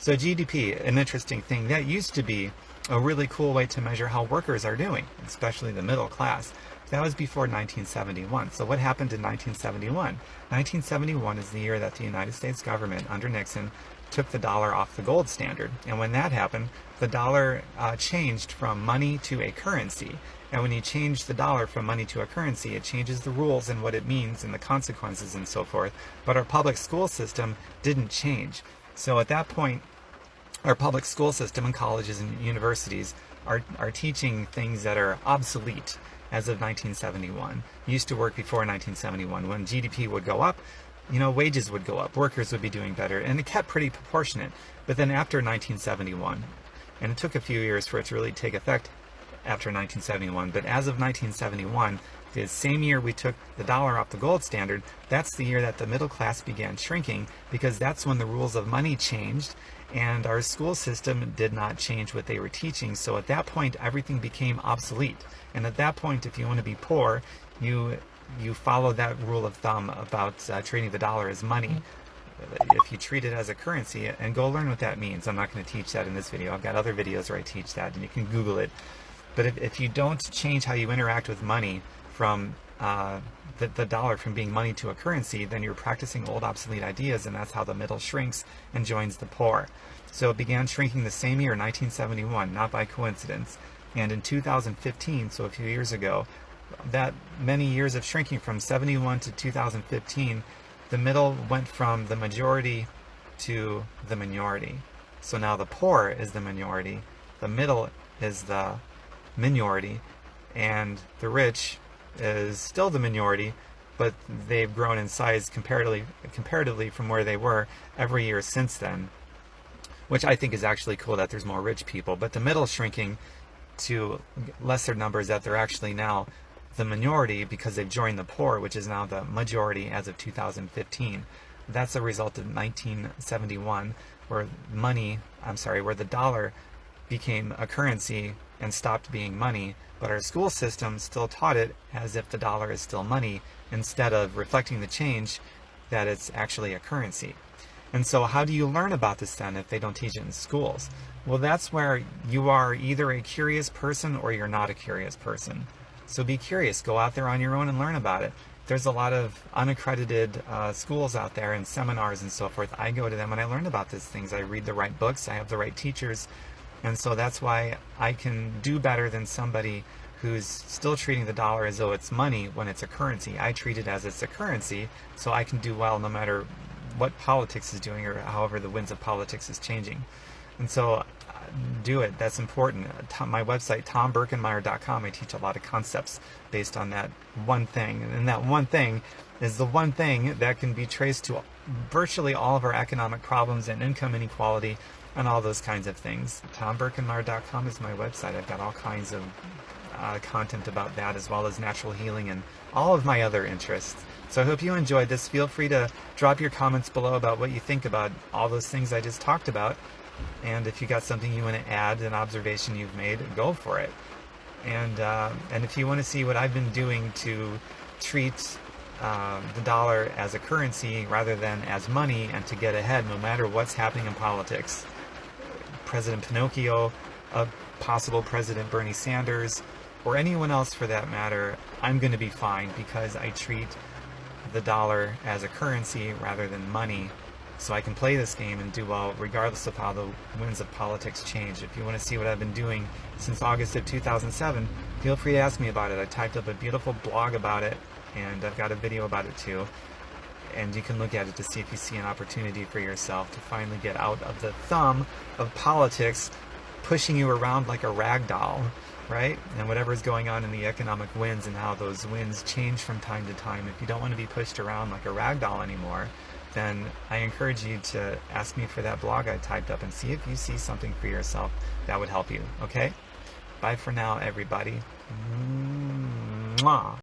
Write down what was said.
So GDP, an interesting thing, that used to be a really cool way to measure how workers are doing, especially the middle class. That was before 1971. So what happened in 1971? 1971 is the year that the United States government, under Nixon, took the dollar off the gold standard. And when that happened, the dollar changed from money to a currency. And when you change the dollar from money to a currency, it changes the rules and what it means and the consequences and so forth. But our public school system didn't change. So at that point, our public school system and colleges and universities are teaching things that are obsolete as of 1971. Used to work before 1971. When GDP would go up, wages would go up, workers would be doing better, and it kept pretty proportionate. But then after 1971, and it took a few years for it to really take effect after 1971, but as of 1971, the same year we took the dollar off the gold standard, that's the year that the middle class began shrinking, because that's when the rules of money changed and our school system did not change what they were teaching. So at that point, everything became obsolete. And at that point, if you want to be poor, you follow that rule of thumb about treating the dollar as money. If you treat it as a currency, and go learn what that means. I'm not going to teach that in this video. I've got other videos where I teach that, and you can Google it. But if you don't change how you interact with money from the dollar from being money to a currency, then you're practicing old obsolete ideas, and that's how the middle shrinks and joins the poor. So it began shrinking the same year, 1971, not by coincidence. And in 2015, so a few years ago, that many years of shrinking from 71 to 2015, the middle went from the majority to the minority. So now the poor is the minority, the middle is the minority, and the rich is still the minority, but they've grown in size comparatively from where they were every year since then, which I think is actually cool that there's more rich people. But the middle shrinking to lesser numbers, that they're actually now the minority because they've joined the poor, which is now the majority as of 2015. That's a result of 1971, where the dollar became a currency and stopped being money, but our school system still taught it as if the dollar is still money, instead of reflecting the change that it's actually a currency. And so how do you learn about this then if they don't teach it in schools? Well, that's where you are either a curious person or you're not a curious person. So be curious, go out there on your own and learn about it. There's a lot of unaccredited schools out there and seminars and so forth. I go to them and I learn about these things. I read the right books, I have the right teachers, and so that's why I can do better than somebody who's still treating the dollar as though it's money when it's a currency. I treat it as it's a currency, so I can do well no matter what politics is doing or however the winds of politics is changing. And so do it. That's important. My website, tombirkenmeyer.com, I teach a lot of concepts based on that one thing. And that one thing is the one thing that can be traced to virtually all of our economic problems and income inequality and all those kinds of things. tombirkenmeyer.com is my website. I've got all kinds of content about that, as well as natural healing and all of my other interests. So I hope you enjoyed this. Feel free to drop your comments below about what you think about all those things I just talked about. And if you got something you want to add, an observation you've made, go for it. And if you want to see what I've been doing to treat the dollar as a currency rather than as money, and to get ahead no matter what's happening in politics, President Pinocchio, a possible President Bernie Sanders, or anyone else for that matter, I'm going to be fine because I treat the dollar as a currency rather than money. So I can play this game and do well regardless of how the winds of politics change. If you want to see what I've been doing since August of 2007, feel free to ask me about it. I typed up a beautiful blog about it, and I've got a video about it too. And you can look at it to see if you see an opportunity for yourself to finally get out of the thumb of politics pushing you around like a rag doll, right? And whatever's going on in the economic winds and how those winds change from time to time. If you don't want to be pushed around like a rag doll anymore, then I encourage you to ask me for that blog I typed up and see if you see something for yourself that would help you, okay? Bye for now, everybody. Mwah.